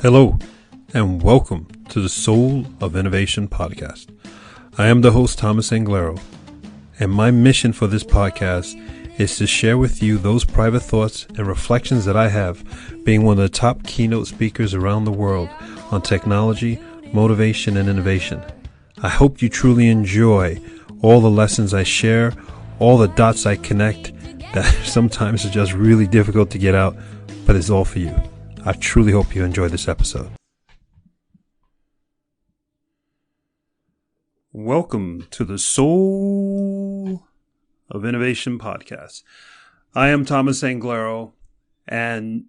Hello, and welcome to the Soul of Innovation podcast. I am the host, Thomas Anglero, and my mission for this podcast is to share with you those private thoughts and reflections that I have, being one of the top keynote speakers around the world on technology, motivation, and innovation. I hope you truly enjoy all the lessons I share, all the dots I connect that sometimes are just really difficult to get out, but it's all for you. I truly hope you enjoy this episode. Welcome to the Soul of Innovation podcast. I am Thomas Anglero, and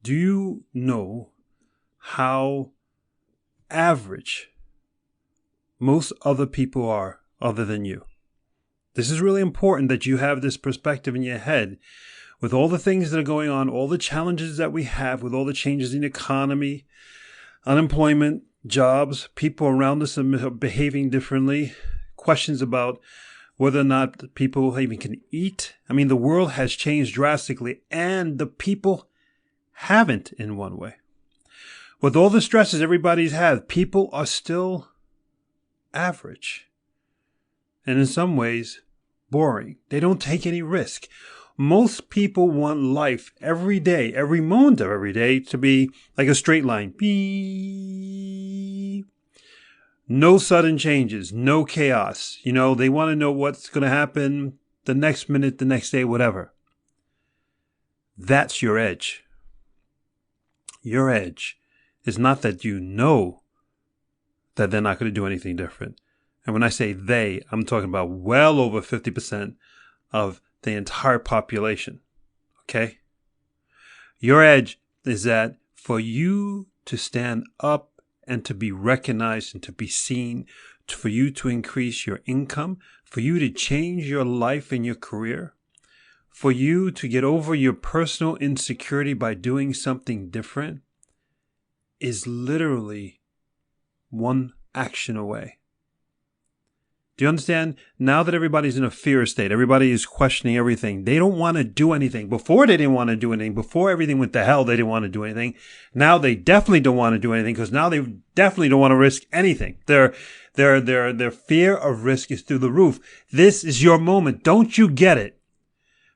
do you know how average most other people are other than you? This is really important that you have this perspective in your head. With all the things that are going on, all the challenges that we have, with all the changes in the economy, unemployment, jobs, people around us are behaving differently, questions about whether or not people even can eat. I mean, the world has changed drastically, and the people haven't in one way. With all the stresses everybody's had, people are still average. And in some ways, boring. They don't take any risk. Most people want life every day, every moment of every day to be like a straight line. Beep. No sudden changes, no chaos. You know, they want to know what's going to happen the next minute, the next day, whatever. That's your edge. Your edge is not that you know that they're not going to do anything different. And when I say they, I'm talking about well over 50% of the entire population. Okay? Your edge is that for you to stand up and to be recognized and to be seen, for you to increase your income, for you to change your life and your career, for you to get over your personal insecurity by doing something different, is literally one action away. Do you understand? Now that everybody's in a fear state, everybody is questioning everything. They don't want to do anything. Before they didn't want to do anything. Before everything went to hell, they didn't want to do anything. Now they definitely don't want to do anything because now they definitely don't want to risk anything. Their fear of risk is through the roof. This is your moment. Don't you get it?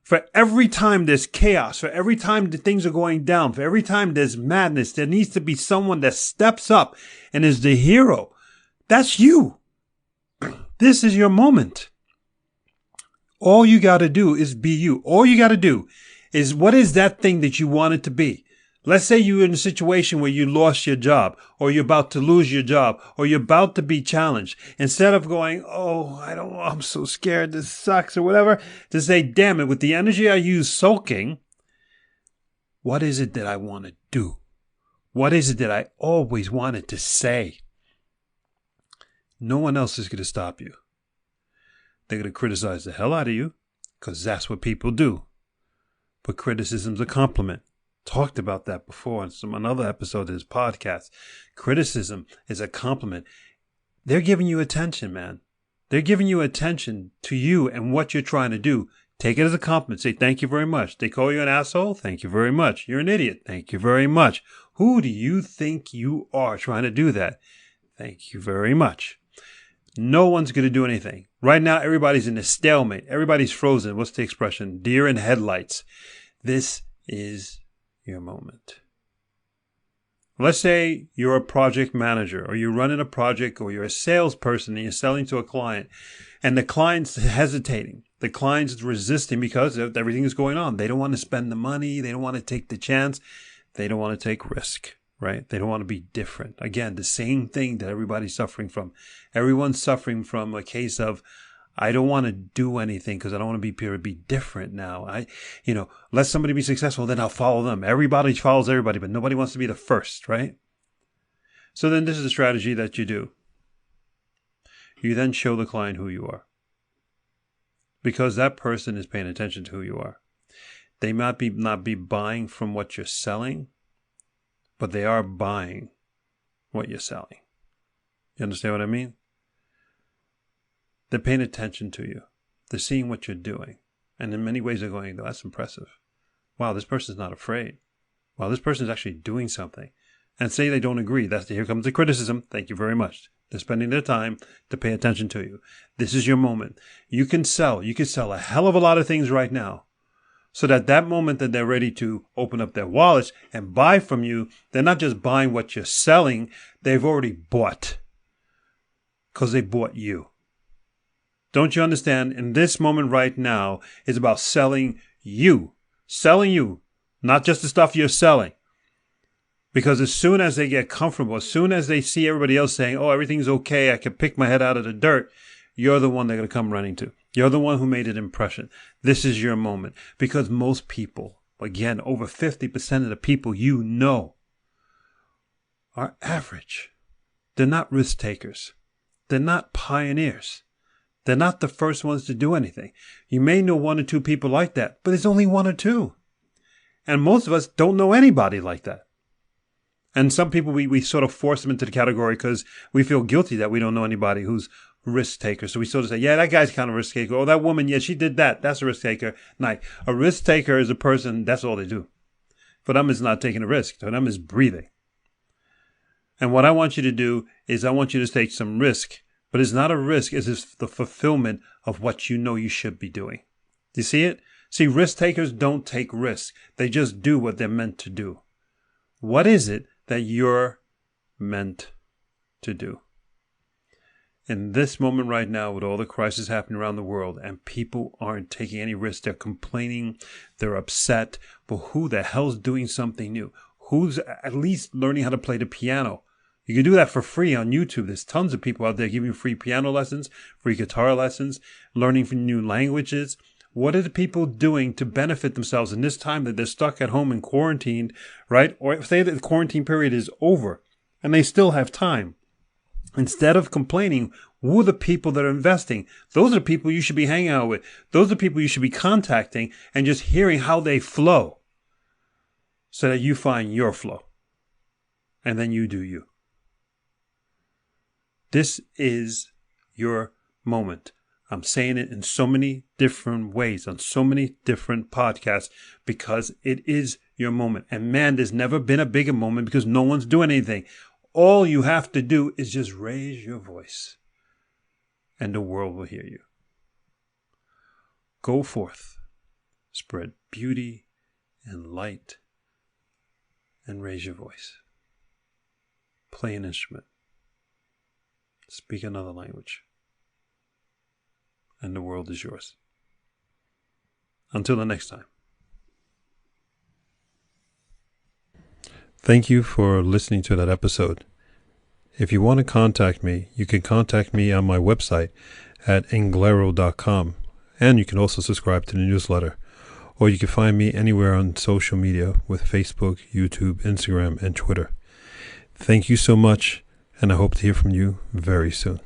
For every time there's chaos, for every time the things are going down, for every time there's madness, there needs to be someone that steps up and is the hero. That's you. This is your moment. All you got to do is be you. All you got to do is, what is that thing that you want it to be? Let's say you're in a situation where you lost your job, or you're about to lose your job, or you're about to be challenged. Instead of going, I'm so scared, this sucks, or whatever, to say, damn it, with the energy I use sulking, what is it that I want to do? What is it that I always wanted to say? No one else is going to stop you. They're going to criticize the hell out of you because that's what people do. But criticism's a compliment. Talked about that before in another episode of this podcast. Criticism is a compliment. They're giving you attention, man. They're giving you attention to you and what you're trying to do. Take it as a compliment. Say, thank you very much. They call you an asshole? Thank you very much. You're an idiot. Thank you very much. Who do you think you are trying to do that? Thank you very much. No one's going to do anything. Right now, everybody's in a stalemate. Everybody's frozen. What's the expression? Deer in headlights. This is your moment. Let's say you're a project manager, or you're running a project, or you're a salesperson and you're selling to a client, and the client's hesitating. The client's resisting because everything is going on. They don't want to spend the money. They don't want to take the chance. They don't want to take risk. Right? They don't want to be different. Again, the same thing that everybody's suffering from. Everyone's suffering from a case of, I don't want to do anything because I don't want to be different now. Let somebody be successful, then I'll follow them. Everybody follows everybody, but nobody wants to be the first, right? So then this is the strategy that you do. You then show the client who you are. Because that person is paying attention to who you are. They might not be buying from what you're selling, but they are buying what you're selling. You understand what I mean? They're paying attention to you. They're seeing what you're doing. And in many ways they're going, oh, that's impressive. Wow, this person's not afraid. Wow, this person's actually doing something. and say they don't agree. Here comes the criticism. Thank you very much. They're spending their time to pay attention to you. This is your moment. You can sell a hell of a lot of things right now, so that moment that they're ready to open up their wallets and buy from you, they're not just buying what you're selling, they've already bought, because they bought you. Don't you understand? In this moment right now, it's about selling you, not just the stuff you're selling. Because as soon as they get comfortable, as soon as they see everybody else saying, oh, everything's okay, I can pick my head out of the dirt, you're the one they're going to come running to. You're the one who made an impression. This is your moment. Because most people, again, over 50% of the people you know are average. They're not risk takers. They're not pioneers. They're not the first ones to do anything. You may know one or two people like that, but it's only one or two. And most of us don't know anybody like that. And some people, we sort of force them into the category because we feel guilty that we don't know anybody who's risk taker. So we sort of say, yeah, that guy's kind of risk taker. Oh, that woman, yeah, she did that. That's a risk taker. No, a risk taker is a person, that's all they do. For them, it's not taking a risk. For them, it's breathing. And what I want you to do is I want you to take some risk. But it's not a risk. It's the fulfillment of what you know you should be doing. Do you see it? See, risk takers don't take risks. They just do what they're meant to do. What is it that you're meant to do? In this moment right now, with all the crisis happening around the world and people aren't taking any risks, they're complaining, they're upset, but who the hell's doing something new? Who's at least learning how to play the piano? You can do that for free on YouTube. There's tons of people out there giving free piano lessons, free guitar lessons, learning from new languages. What are the people doing to benefit themselves in this time that they're stuck at home and quarantined, right? Or say that the quarantine period is over and they still have time. Instead of complaining, who are the people that are investing? Those are the people you should be hanging out with. Those are the people you should be contacting and just hearing how they flow so that you find your flow. And then you do you. This is your moment. I'm saying it in so many different ways, on so many different podcasts, because it is your moment. And man, there's never been a bigger moment because no one's doing anything. All you have to do is just raise your voice and the world will hear you. Go forth, spread beauty and light, and raise your voice. Play an instrument. Speak another language. And the world is yours. Until the next time. Thank you for listening to that episode. If you want to contact me, you can contact me on my website at englaro.com. And you can also subscribe to the newsletter. Or you can find me anywhere on social media with Facebook, YouTube, Instagram, and Twitter. Thank you so much, and I hope to hear from you very soon.